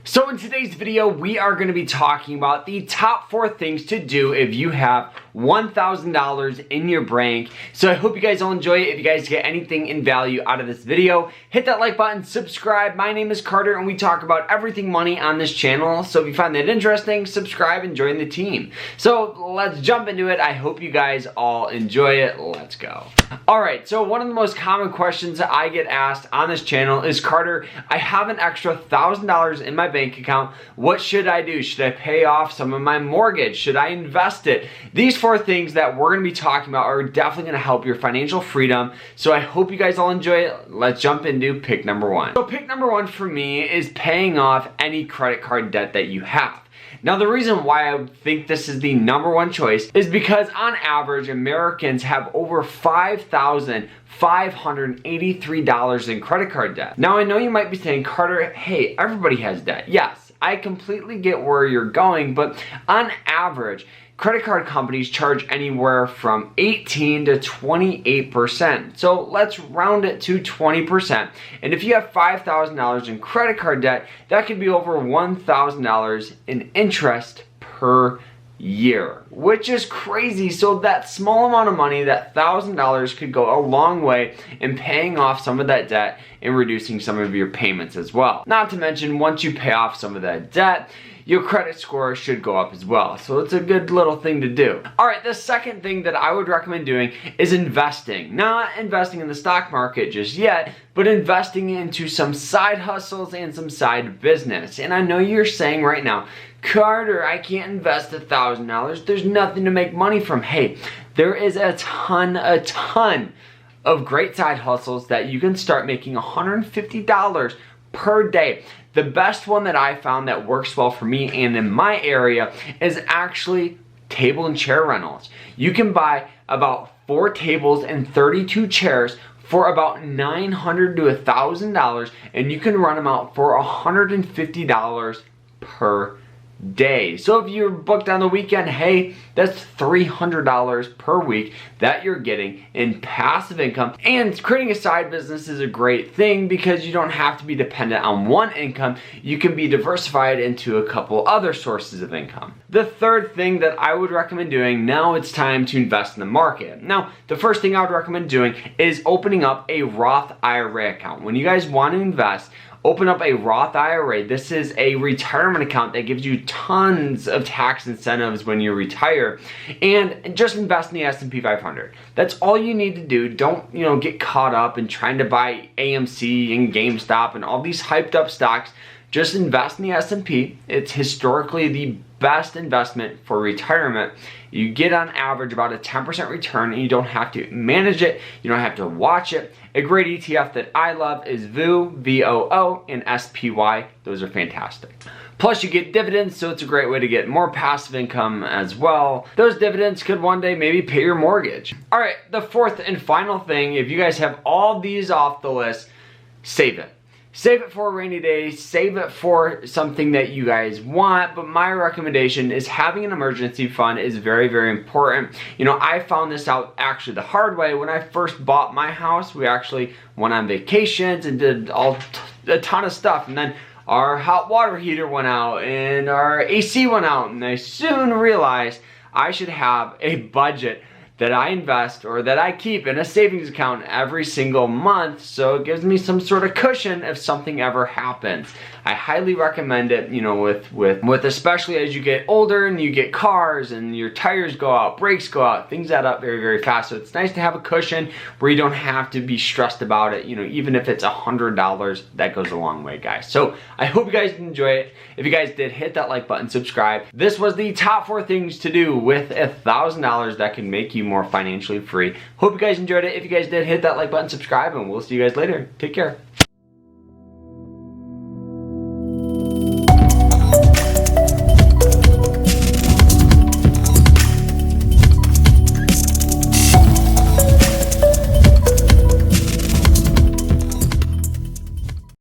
So in today's video, we are going to be talking about the top 4 things to do if you have $1,000 in your bank. So I hope you guys all enjoy it. If you guys get anything in value out of this video, hit that like button, subscribe. My name is Carter and we talk about everything money on this channel. So if you find that interesting, subscribe and join the team. So let's jump into it. I hope you guys all enjoy it. Let's go. Alright, so one of the most common questions that I get asked on this channel is, Carter, I have an extra $1,000 in my bank account. What should I do? Should I pay off some of my mortgage? Should I invest it? These 4 things that we're going to be talking about are definitely going to help your financial freedom. So I hope you guys all enjoy it. Let's jump into pick number 1. So pick number 1 for me is paying off any credit card debt that you have. Now the reason why I think this is the number 1 choice is because on average Americans have over $5,583 in credit card debt. Now I know you might be saying, Carter, hey, everybody has debt. Yes, I completely get where you're going, but on average, credit card companies charge anywhere from 18 to 28%. So let's round it to 20%. And if you have $5,000 in credit card debt, that could be over $1,000 in interest per year, which is crazy. So that small amount of money, that $1,000, could go a long way in paying off some of that debt and reducing some of your payments as well. Not to mention, once you pay off some of that debt, your credit score should go up as well. So it's a good little thing to do. Alright, the second thing that I would recommend doing is investing. Not investing in the stock market just yet, but investing into some side hustles and some side business. And I know you're saying right now, Carter, I can't invest $1,000. There's nothing to make money from. Hey, there is a ton of great side hustles that you can start making $150 per day. The best one that I found that works well for me and in my area is actually table and chair rentals. You can buy about 4 tables and 32 chairs for about $900 to $1,000, and you can run them out for $150 per day. So if you're booked on the weekend, hey, that's $300 per week that you're getting in passive income. And creating a side business is a great thing because you don't have to be dependent on one income. You can be diversified into a couple other sources of income. The third thing that I would recommend doing, now it's time to invest in the market. Now, the first thing I would recommend doing is opening up a Roth IRA account. When you guys want to invest, open up a Roth IRA. This is a retirement account that gives you tons of tax incentives when you retire, and just invest in the S&P 500. That's all you need to do. Don't, get caught up in trying to buy AMC and GameStop and all these hyped up stocks. Just invest in the S&P. It's historically the best investment for retirement. You get on average about a 10% return, and you don't have to manage it. You don't have to watch it. A great ETF that I love is VOO, VOO, and SPY. Those are fantastic. Plus you get dividends, so it's a great way to get more passive income as well. Those dividends could one day maybe pay your mortgage. Alright, the fourth and final thing, if you guys have all these off the list, save it. Save it for a rainy day, save it for something that you guys want, but my recommendation is having an emergency fund is very, very important. I found this out actually the hard way. When I first bought my house, we actually went on vacations and did a ton of stuff, and then our hot water heater went out and our AC went out, and I soon realized I should have a budget that I invest or that I keep in a savings account every single month, so it gives me some sort of cushion if something ever happens. I highly recommend it, with especially as you get older and you get cars and your tires go out, brakes go out, things add up very, very fast. So it's nice to have a cushion where you don't have to be stressed about it, even if it's $100, that goes a long way, guys. So I hope you guys enjoy it. If you guys did, hit that like button, subscribe. This was the top 4 things to do with $1,000 that can make you more financially free. Hope you guys enjoyed it. If you guys did, hit that like button, subscribe, and we'll see you guys later. Take care.